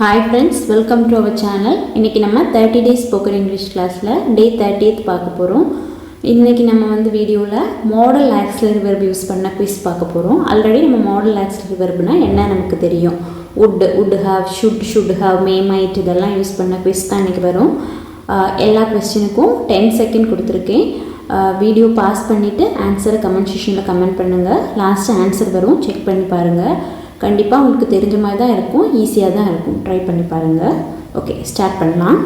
Hi friends, welcome to our channel. இன்னைக்கு நம்ம 30 days spoken English classல day 30th பார்க்க போறோம். இன்னைக்கு நம்ம வந்து வீடியோல modal auxiliary verb யூஸ் பண்ண quiz பார்க்க போறோம். ஆல்ரெடி நம்ம modal auxiliary verbனா என்ன நமக்கு தெரியும். would have, should have, may, might இதெல்லாம் யூஸ் பண்ண quiz தான் இன்னைக்கு வரும். எல்லா क्वेश्चनக்கும் 10 செகண்ட் கொடுத்திருக்கேன். வீடியோ பாஸ் பண்ணிட்டு ஆன்சரை கமெண்ட் செக்ஷன்ல கமெண்ட் பண்ணுங்க. லாஸ்ட் ஆன்சர் வரும், செக் பண்ணி பாருங்க. கண்டிப்பாக உங்களுக்கு தெரிஞ்ச மாதிரி தான் இருக்கும், ஈஸியாக தான் இருக்கும். ட்ரை பண்ணி பாருங்கள். ஓகே, ஸ்டார்ட் பண்ணலாம்.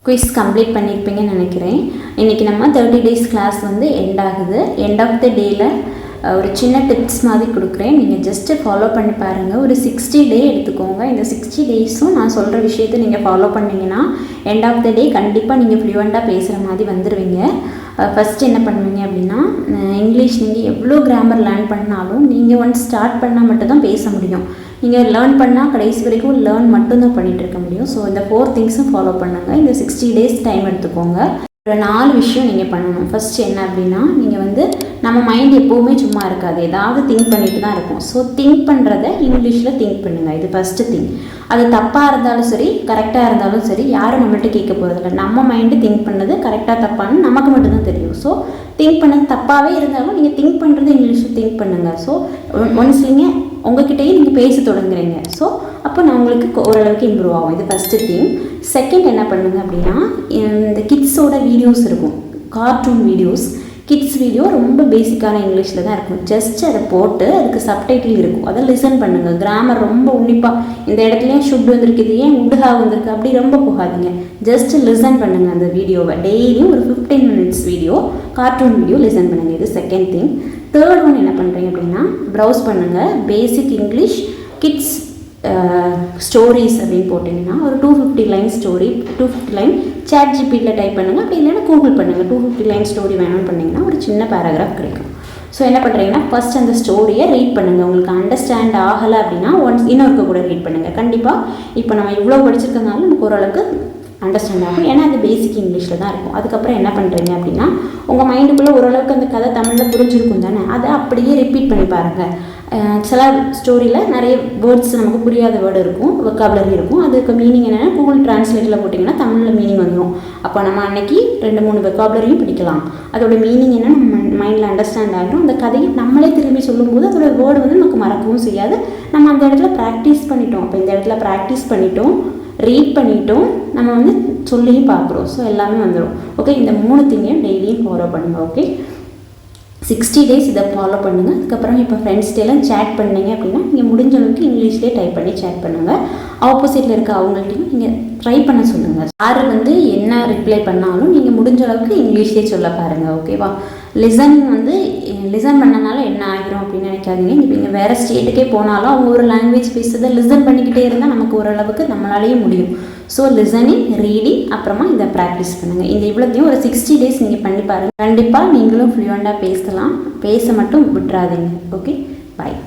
குவிஸ் கம்ப்ளீட் பண்ணியிருப்பீங்கன்னு நினைக்கிறேன். இன்றைக்கி நம்ம 30 days கிளாஸ் வந்து எண்ட் ஆகுது. எண்ட் ஆஃப் த டேயில் ஒரு சின்ன டிப்ஸ் மாதிரி கொடுக்குறேன். நீங்கள் ஜஸ்ட்டு ஃபாலோ பண்ணி பாருங்கள். ஒரு 60 டே எடுத்துக்கோங்க. இந்த 60 டேஸும் நான் சொல்கிற விஷயத்தை நீங்கள் ஃபாலோ பண்ணிங்கன்னா எண்ட் ஆஃப் த டே கண்டிப்பாக நீங்கள் ஃப்ளூவெண்ட்டாக பேசுகிற மாதிரி வந்துடுவீங்க. ஃபஸ்ட்டு என்ன பண்ணுவீங்க அப்படின்னா, இங்கிலீஷ் நீங்கள் எவ்வளோ கிராமர் லேர்ன் பண்ணாலும் நீங்கள் ஒன்ஸ் ஸ்டார்ட் பண்ணால் மட்டும்தான் பேச முடியும். நீங்கள் லேர்ன் பண்ணால் கடைசி வரைக்கும் லேர்ன் மட்டும்தான் பண்ணிகிட்டு இருக்க முடியும். ஸோ இந்த 4 திங்ஸும் ஃபாலோ பண்ணுங்கள். இந்த 60 days டைம் எடுத்துக்கோங்க. ஒரு 4 விஷயம் நீங்கள் பண்ணணும். ஃபஸ்ட்டு என்ன அப்படின்னா, நீங்கள் வந்து நம்ம மைண்ட் எப்போவுமே சும்மா இருக்காது, ஏதாவது திங்க் பண்ணிட்டு தான் இருக்கும். ஸோ திங்க் பண்ணுறத இங்கிலீஷில் திங்க் பண்ணுங்கள். இது ஃபஸ்ட்டு திங். அது தப்பாக இருந்தாலும் சரி, கரெக்டாக இருந்தாலும் சரி, யாரும் நம்மள்கிட்ட கேட்க போகிறதில்ல. நம்ம மைண்டு திங்க் பண்ணது கரெக்டாக தப்பான்னு நமக்கு மட்டும்தான் தெரியும். ஸோ திங்க் பண்ணது தப்பாகவே இருந்தாலும் நீங்கள் திங்க் பண்ணுறது இங்கிலீஷில் திங்க் பண்ணுங்கள். ஸோ ஒன்ஸ் நீங்கள் உங்ககிட்டயே நீங்கள் பேச தொடங்குறீங்க. ஸோ அப்போ நான் உங்களுக்கு ஓரளவுக்கு இம்ப்ரூவ் ஆகும். இது ஃபஸ்ட்டு திங். செகண்ட் என்ன பண்ணுங்க அப்படின்னா, இந்த கிட்ஸோட வீடியோஸ் இருக்கும், கார்ட்டூன் வீடியோஸ், கிட்ஸ் வீடியோ ரொம்ப பேசிக்கான இங்கிலீஷில் தான் இருக்கும். ஜஸ்ட் அதை போட்டு அதுக்கு சப்டைட்டில் இருக்கும், அதை லிசன் பண்ணுங்கள். கிராமர் ரொம்ப உன்னிப்பாக இந்த இடத்துலையும் ஷுட் வந்திருக்குது, ஏன் உட் ஹாவ் வந்திருக்கு அப்படி ரொம்ப போகாதீங்க. ஜஸ்ட் லிசன் பண்ணுங்கள் அந்த வீடியோவை. டெய்லியும் ஒரு 15 minutes video, cartoon video listen பண்ணுங்கள். இது செகண்ட் திங். தேர்ட் ஒன் என்ன பண்ணுறீங்க அப்படின்னா, ப்ரௌஸ் பண்ணுங்கள். பேசிக் இங்கிலீஷ் கிட்ஸ் ஸ்டோரிஸ் அப்படின்னு போட்டிங்கன்னா ஒரு 250 லைன் ஸ்டோரி, 250 லைன் சாட் ஜிபிடியில் டைப் பண்ணுங்கள். அப்படி இல்லைன்னா கூகுள் பண்ணுங்கள். 250 லைன் ஸ்டோரி வேணும்னு பண்ணிங்கன்னா ஒரு சின்ன பேராகிராஃப் கிடைக்கும். ஸோ என்ன பண்ணுறீங்கன்னா, ஃபஸ்ட் அந்த ஸ்டோரியை ரீட் பண்ணுங்கள். உங்களுக்கு அண்டர்ஸ்டாண்ட் ஆகலை அப்படின்னா இன்னொருக்க கூட ரீட் பண்ணுங்கள். கண்டிப்பாக இப்போ நம்ம இவ்வளோ படிச்சிருக்கனால நமக்கு ஓரளவுக்கு அண்டர்ஸ்டாண்ட் ஆகும், ஏன்னா அது பேசிக் இங்கிலீஷில் தான் இருக்கும். அதுக்கப்புறம் என்ன பண்ணுறீங்க அப்படின்னா, உங்கள் மைண்டுக்குள்ளே ஓரளவுக்கு அந்த கதை தமிழில் புரிஞ்சிருக்கும் தானே, அதை அப்படியே ரிப்பீட் பண்ணி பாருங்கள். சில ஸ்டோரியில் நிறைய வேர்ட்ஸ் நமக்கு புரியாத வேர்டு இருக்கும், வொக்காபுலரி இருக்கும். அதுக்கு மீனிங் என்னென்னா கூகுள் டிரான்ஸ்லேட்டில் போட்டிங்கன்னா தமிழில் மீனிங் வந்துடும். அப்போ நம்ம அன்னைக்கு 2-3 வொக்காபுலரியும் படிக்கலாம். அதோட மீனிங் என்ன நம்ம மைண்டில் அண்டர்ஸ்டாண்ட் ஆகிடும். அந்த கதையை நம்மளே திரும்பி சொல்லும்போது அதோட வேர்டு வந்து நமக்கு மறக்கவும் செய்யாது. நம்ம அந்த இடத்துல ப்ராக்டிஸ் பண்ணிட்டோம். அப்போ இந்த இடத்துல ப்ராக்டிஸ் பண்ணிட்டோம், ரீட் பண்ணிட்டோம், நம்ம வந்து சொல்லியும் பார்க்குறோம். ஸோ எல்லாமே வந்துடும். ஓகே, இந்த 3 திங்கையும் டெய்லியும் ஃபாலோ பண்ணுங்கள். ஓகே, 60 days இதை ஃபாலோ பண்ணுங்கள். அதுக்கப்புறம் இப்போ ஃப்ரெண்ட்ஸ்டெல்லாம் சேட் பண்ணிங்க அப்படின்னா நீங்கள் முடிஞ்ச அளவுக்கு இங்கிலீஷ்லேயே டைப் பண்ணி சேட் பண்ணுங்கள். ஆப்போசிட்டில் இருக்க அவங்கள்ட்டையும் நீங்கள் ட்ரை பண்ண சொல்லுங்கள். யார் வந்து என்ன ரிப்ளை பண்ணாலும் நீங்கள் முடிஞ்ச அளவுக்கு இங்கிலீஷ்லேயே சொல்ல பாருங்கள். ஓகேவா? லிசனிங் வந்து லிசன் பண்ணனால என்ன ஆகிரும் அப்படின்னு நினைக்காதீங்க. இப்போ நீங்கள் வேறு ஸ்டேட்டுக்கே போனாலும் அவங்க ஒரு லாங்குவேஜ் பேசுறதை லிசன் பண்ணிக்கிட்டே இருந்தால் நமக்கு ஓரளவுக்கு நம்மளாலேயே முடியும். ஸோ லிசனிங், ரீடிங், அப்புறமா இதை ப்ராக்டிஸ் பண்ணுங்கள். இந்த இவ்வளோத்தையும் ஒரு 60 days நீங்கள் பண்ணி பாருங்கள். கண்டிப்பாக நீங்களும் ஃப்ளூயண்டாக பேசலாம். பேச மட்டும் விட்டுறாதீங்க. ஓகே, பாய்.